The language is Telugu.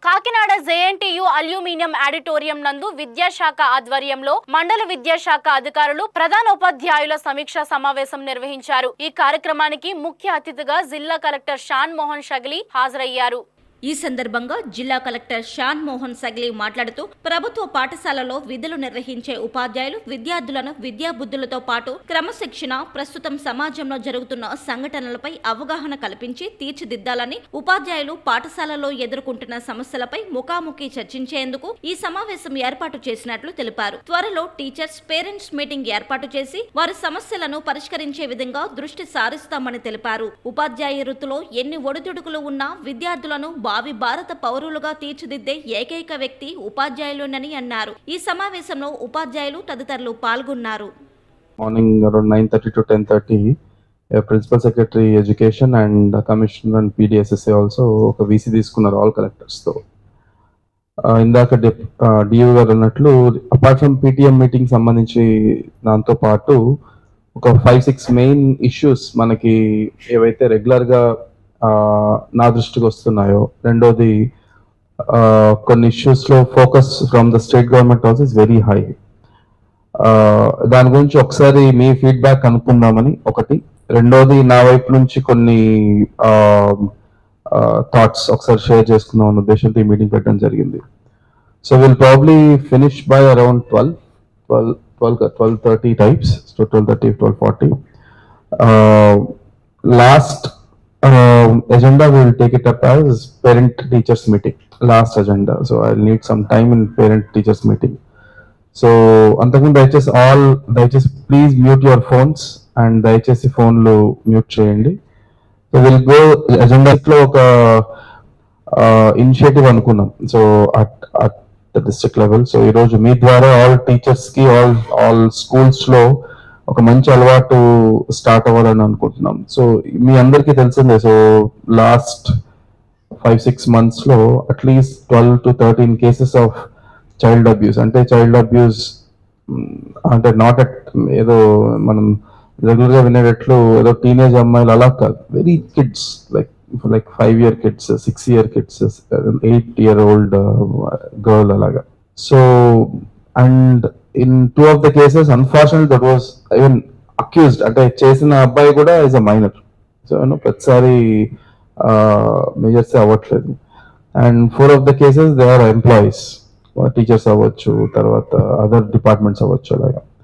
కాకినాడ జేఎన్టీయు అల్యూమినియం ఆడిటోరియం నందు విద్యాశాఖ ఆధ్వర్యంలో మండల విద్యాశాఖ అధికారులు ప్రధానోపాధ్యాయుల సమీక్షా సమావేశం నిర్వహించారు. ఈ కార్యక్రమానికి ముఖ్య అతిథిగా జిల్లా కలెక్టర్ షాన్ మోహన్ షగిలి హాజరయ్యారు. ఈ సందర్భంగా జిల్లా కలెక్టర్ షాన్ మోహన్ షగిలి మాట్లాడుతూ ప్రభుత్వ పాఠశాలలో విధులు నిర్వహించే ఉపాధ్యాయులు విద్యార్థులను విద్యాబుద్ధులతో పాటు క్రమశిక్షణ, ప్రస్తుతం సమాజంలో జరుగుతున్న సంఘటనలపై అవగాహన కల్పించి తీర్చిదిద్దాలని, ఉపాధ్యాయులు పాఠశాలలో ఎదుర్కొంటున్న సమస్యలపై ముఖాముఖి చర్చించేందుకు ఈ సమావేశం ఏర్పాటు చేసినట్లు తెలిపారు. త్వరలో టీచర్స్ పేరెంట్స్ మీటింగ్ ఏర్పాటు చేసి వారి సమస్యలను పరిష్కరించే విధంగా దృష్టి సారిస్తామని తెలిపారు. ఉపాధ్యాయ వృత్తిలో ఎన్ని ఒడిదుడుకులు ఉన్నా విద్యార్థులను భావి భారత పౌరులుగా తీర్చిదిద్దే ఏకైక వ్యక్తి ఉపాధ్యాయులునని అన్నారు. ఈ సమావేశంలో ఉపాధ్యాయులు తదితరులు పాల్గొన్నారు. Morning around 9:30 to 10:30 principal secretary education and commissioner and PDSSA also ఒక వీసీ తీసుకున్నారు ఆల్ కలెక్టర్స్ తో. ఇందాక డియూ గారు అన్నట్లు అపార్ట్ ఫ్రమ్ పీటీఎం మీటింగ్ సంబంధించి దాంతో పాటు ఒక 5-6 మెయిన్ ఇష్యూస్ మనకి ఏవైతే రెగ్యులర్ గా నా దృష్టికి వస్తున్నాయో, రెండోది కొన్ని ఇష్యూస్ లో focus from the state government also is very high. దాని గురించి ఒకసారి మీ ఫీడ్బ్యాక్ అనుకుందామని ఒకటి, రెండోది నా వైపు నుంచి కొన్ని థాట్స్ ఒకసారి షేర్ చేసుకుందాం అన్న ఉద్దేశంతో ఈ మీటింగ్ పెట్టడం జరిగింది. So will probably finish by around 12:30 types. So 12:30, 12:40 last agenda we will take it up as parent teachers meeting, last agenda. So I'll need some time in parent teachers meeting. So antakundu దయచేసి please mute your phones and దయచేసి phone lo mute cheyandi. So we'll go agenda lo oka initiative anukunnam. So at the district level, so ee roju mee dwara all teachers ki all schools lo ఒక మంచి అలవాటు స్టార్ట్ అవ్వాలని అనుకుంటున్నాం. సో మీ అందరికీ తెలిసిందే, సో లాస్ట్ 5-6 months లో at least 12 to 13 cases of child abuse. అంటే చైల్డ్ అబ్యూస్ అంటే నాట్ అట్ ఏదో మనం రెగ్యులర్ గా వినేటట్లు ఏదో టీనేజ్ అమ్మాయిలు అలా కాదు, very kids like 5-year kids, 6-year kids, 8-year-old girl అలాగా. So and in 2 of the cases unfortunately that was even accused, అంటే చేసిన అబ్బాయి కూడా is a minor. సో ప్రతిసారి మెజర్స్ అవ్వట్లేదు. And 4 of the cases they are employees, teachers అవ్వచ్చు, తర్వాత అదర్ డిపార్ట్మెంట్స్ అవ్వచ్చు అలాగా.